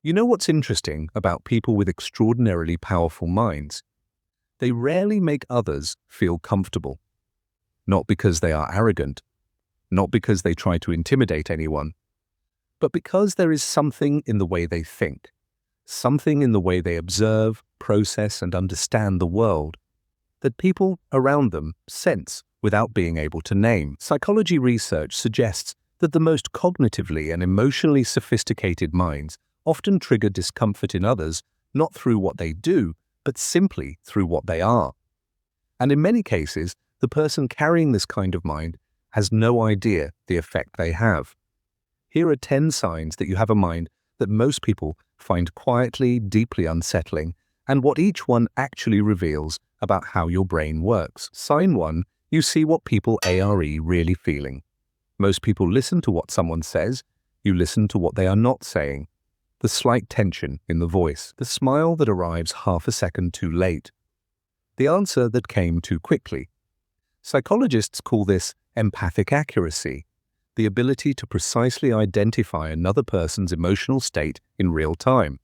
You know what's interesting about people with extraordinarily powerful minds? They rarely make others feel comfortable. Not because they are arrogant, not because they try to intimidate anyone, but because there is something in the way they think, something in the way they observe, process, and understand the world that people around them sense without being able to name. Psychology research suggests that the most cognitively and emotionally sophisticated minds often trigger discomfort in others, not through what they do, but simply through what they are. And in many cases, the person carrying this kind of mind has no idea the effect they have. Here are 10 signs that you have a mind that most people find quietly, deeply unsettling, and what each one actually reveals about how your brain works. Sign 1. You see what people are really feeling. Most people listen to what someone says. You listen to what they are not saying. The slight tension in the voice, the smile that arrives half a second too late, the answer that came too quickly. Psychologists call this empathic accuracy, the ability to precisely identify another person's emotional state in real time.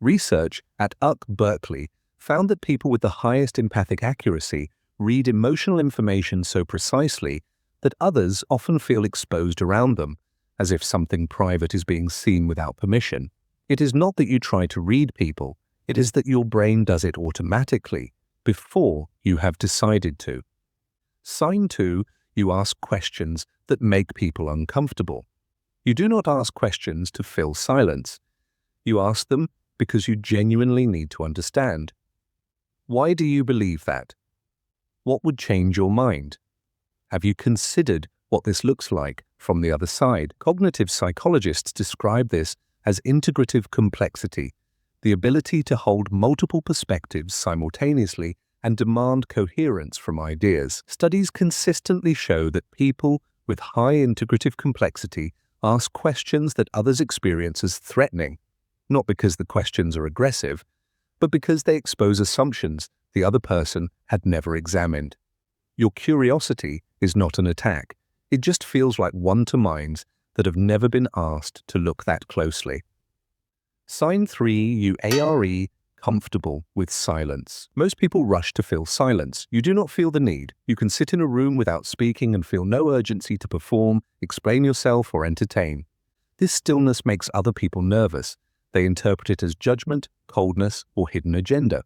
Research at Berkeley found that people with the highest empathic accuracy read emotional information so precisely that others often feel exposed around them, as if something private is being seen without permission. It is not that you try to read people, it is that your brain does it automatically, before you have decided to. Sign 2. You ask questions that make people uncomfortable. You do not ask questions to fill silence. You ask them because you genuinely need to understand. Why do you believe that? What would change your mind? Have you considered what this looks like from the other side? Cognitive psychologists describe this as integrative complexity, the ability to hold multiple perspectives simultaneously and demand coherence from ideas. Studies consistently show that people with high integrative complexity ask questions that others experience as threatening, not because the questions are aggressive, but because they expose assumptions the other person had never examined. Your curiosity is not an attack. It just feels like one to minds that have never been asked to look that closely. Sign 3. You are comfortable with silence. Most people rush to fill silence. You do not feel the need. You can sit in a room without speaking and feel no urgency to perform, explain yourself, or entertain. This stillness makes other people nervous. They interpret it as judgment, coldness, or hidden agenda.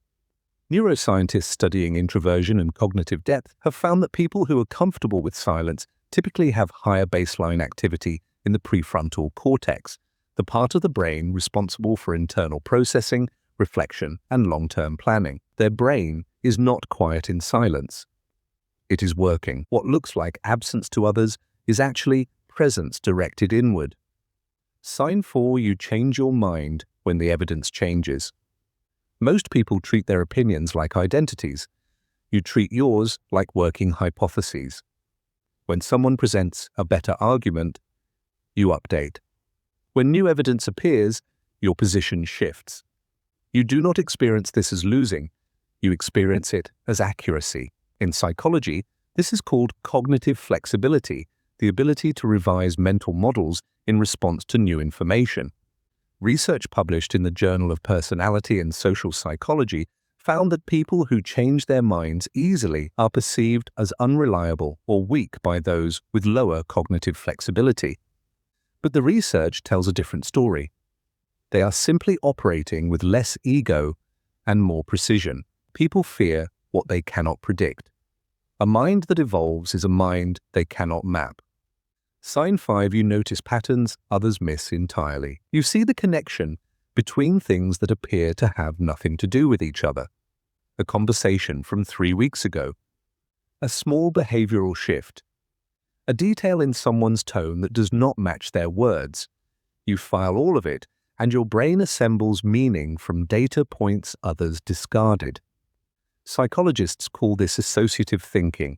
Neuroscientists studying introversion and cognitive depth have found that people who are comfortable with silence typically have higher baseline activity in the prefrontal cortex, the part of the brain responsible for internal processing, reflection, and long-term planning. Their brain is not quiet in silence. It is working. What looks like absence to others is actually presence directed inward. Sign 4. You change your mind when the evidence changes. Most people treat their opinions like identities. You treat yours like working hypotheses. When someone presents a better argument, you update. When new evidence appears, your position shifts. You do not experience this as losing. You experience it as accuracy. In psychology, this is called cognitive flexibility, the ability to revise mental models in response to new information. Research published in the Journal of Personality and Social Psychology found that people who change their minds easily are perceived as unreliable or weak by those with lower cognitive flexibility. But the research tells a different story. They are simply operating with less ego and more precision. People fear what they cannot predict. A mind that evolves is a mind they cannot map. Sign 5. You notice patterns others miss entirely. You see the connection between things that appear to have nothing to do with each other. A conversation from 3 weeks ago. A small behavioral shift. A detail in someone's tone that does not match their words. You file all of it, and your brain assembles meaning from data points others discarded. Psychologists call this associative thinking,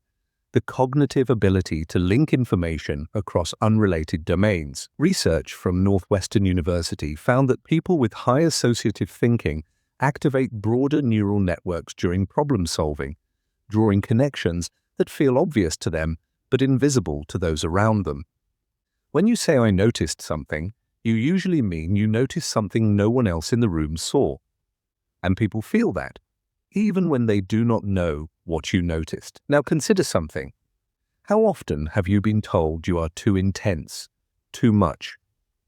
the cognitive ability to link information across unrelated domains. Research from Northwestern University found that people with high associative thinking activate broader neural networks during problem solving, drawing connections that feel obvious to them but invisible to those around them. When you say "I noticed something," you usually mean you notice something no one else in the room saw. And people feel that, even when they do not know what you noticed. Now consider something. How often have you been told you are too intense, too much,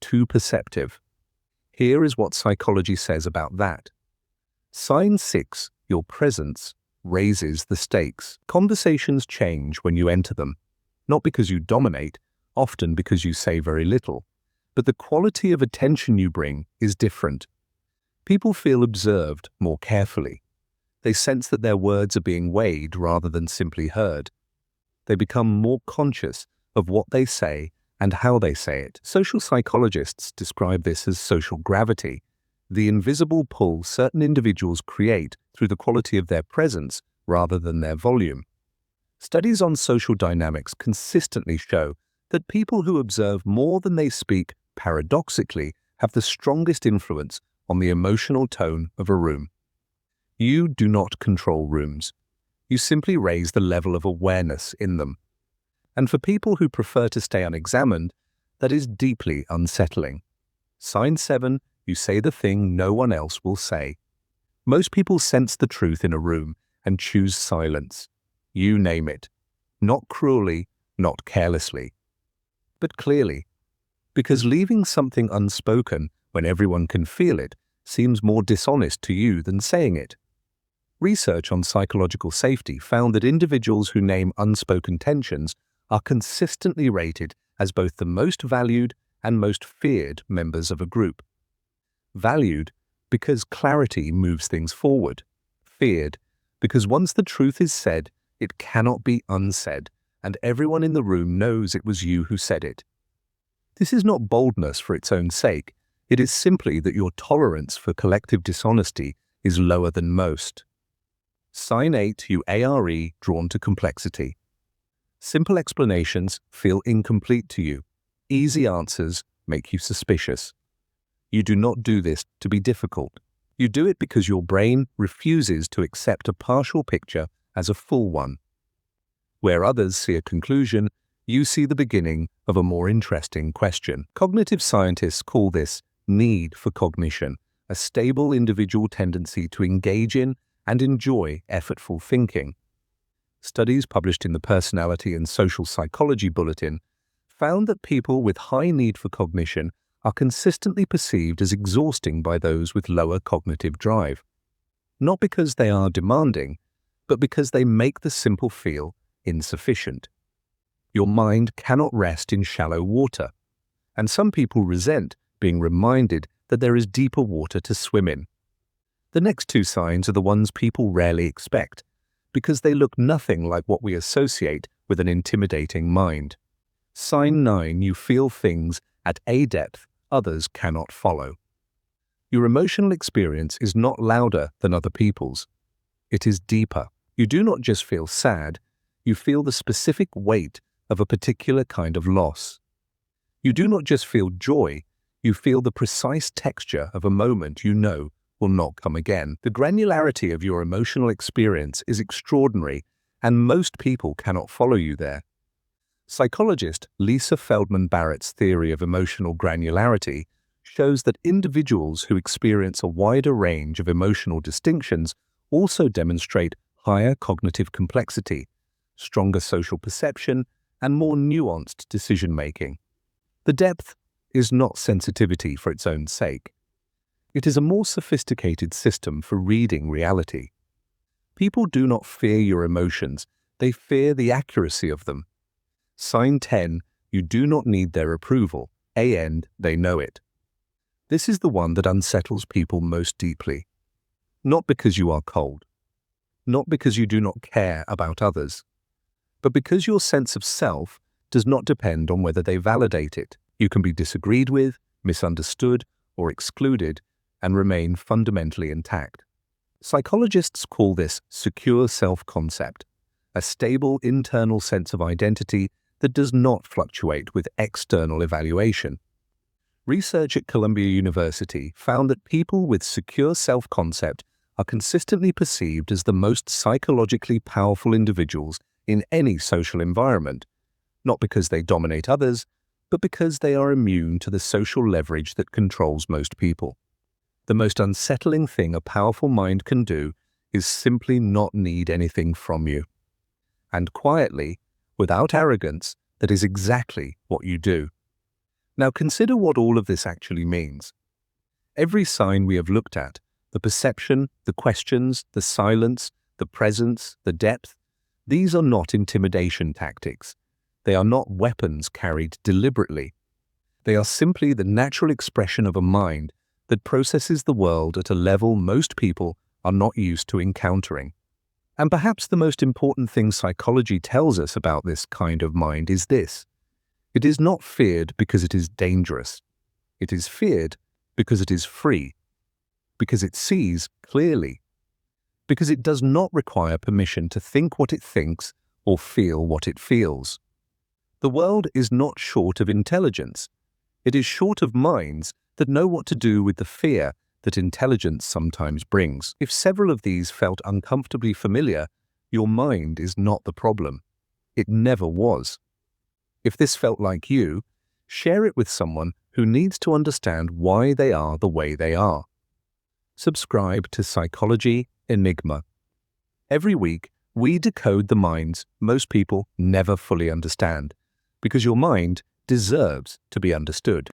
too perceptive? Here is what psychology says about that. Sign 6, your presence, raises the stakes. Conversations change when you enter them, not because you dominate, often because you say very little, but the quality of attention you bring is different. People feel observed more carefully. They sense that their words are being weighed rather than simply heard. They become more conscious of what they say and how they say it. Social psychologists describe this as social gravity, the invisible pull certain individuals create through the quality of their presence rather than their volume. Studies on social dynamics consistently show that people who observe more than they speak paradoxically have the strongest influence on the emotional tone of a room. You do not control rooms. You simply raise the level of awareness in them. And for people who prefer to stay unexamined, that is deeply unsettling. Sign 7, you say the thing no one else will say. Most people sense the truth in a room and choose silence. You name it. Not cruelly, not carelessly, but clearly. Because leaving something unspoken when everyone can feel it seems more dishonest to you than saying it. Research on psychological safety found that individuals who name unspoken tensions are consistently rated as both the most valued and most feared members of a group. Valued because clarity moves things forward. Feared because once the truth is said, it cannot be unsaid, and everyone in the room knows it was you who said it. This is not boldness for its own sake. It is simply that your tolerance for collective dishonesty is lower than most. Sign 8, you are drawn to complexity. Simple explanations feel incomplete to you. Easy answers make you suspicious. You do not do this to be difficult. You do it because your brain refuses to accept a partial picture as a full one. Where others see a conclusion, you see the beginning of a more interesting question. Cognitive scientists call this need for cognition, a stable individual tendency to engage in and enjoy effortful thinking. Studies published in the Personality and Social Psychology Bulletin found that people with high need for cognition are consistently perceived as exhausting by those with lower cognitive drive. Not because they are demanding, but because they make the simple feel insufficient. Your mind cannot rest in shallow water, and some people resent being reminded that there is deeper water to swim in. The next two signs are the ones people rarely expect, because they look nothing like what we associate with an intimidating mind. Sign 9, you feel things at a depth others cannot follow. Your emotional experience is not louder than other people's. It is deeper. You do not just feel sad, you feel the specific weight of a particular kind of loss. You do not just feel joy, you feel the precise texture of a moment you know will not come again. The granularity of your emotional experience is extraordinary, and most people cannot follow you there. Psychologist Lisa Feldman Barrett's theory of emotional granularity shows that individuals who experience a wider range of emotional distinctions also demonstrate higher cognitive complexity, stronger social perception, and more nuanced decision-making. The depth is not sensitivity for its own sake. It is a more sophisticated system for reading reality. People do not fear your emotions, they fear the accuracy of them. Sign 10, you do not need their approval. End, they know it. This is the one that unsettles people most deeply. Not because you are cold, not because you do not care about others, but because your sense of self does not depend on whether they validate it. You can be disagreed with, misunderstood, or excluded, and remain fundamentally intact. Psychologists call this secure self-concept, a stable internal sense of identity that does not fluctuate with external evaluation. Research at Columbia University found that people with secure self-concept are consistently perceived as the most psychologically powerful individuals in any social environment, not because they dominate others, but because they are immune to the social leverage that controls most people. The most unsettling thing a powerful mind can do is simply not need anything from you. And quietly, without arrogance, that is exactly what you do. Now consider what all of this actually means. Every sign we have looked at, the perception, the questions, the silence, the presence, the depth, these are not intimidation tactics. They are not weapons carried deliberately. They are simply the natural expression of a mind that processes the world at a level most people are not used to encountering. And perhaps the most important thing psychology tells us about this kind of mind is this: it is not feared because it is dangerous. It is feared because it is free, because it sees clearly, because it does not require permission to think what it thinks or feel what it feels. The world is not short of intelligence. It is short of minds that know what to do with the fear that intelligence sometimes brings. If several of these felt uncomfortably familiar, your mind is not the problem. It never was. If this felt like you, share it with someone who needs to understand why they are the way they are. Subscribe to Psychology Enigma. Every week, we decode the minds most people never fully understand, because your mind deserves to be understood.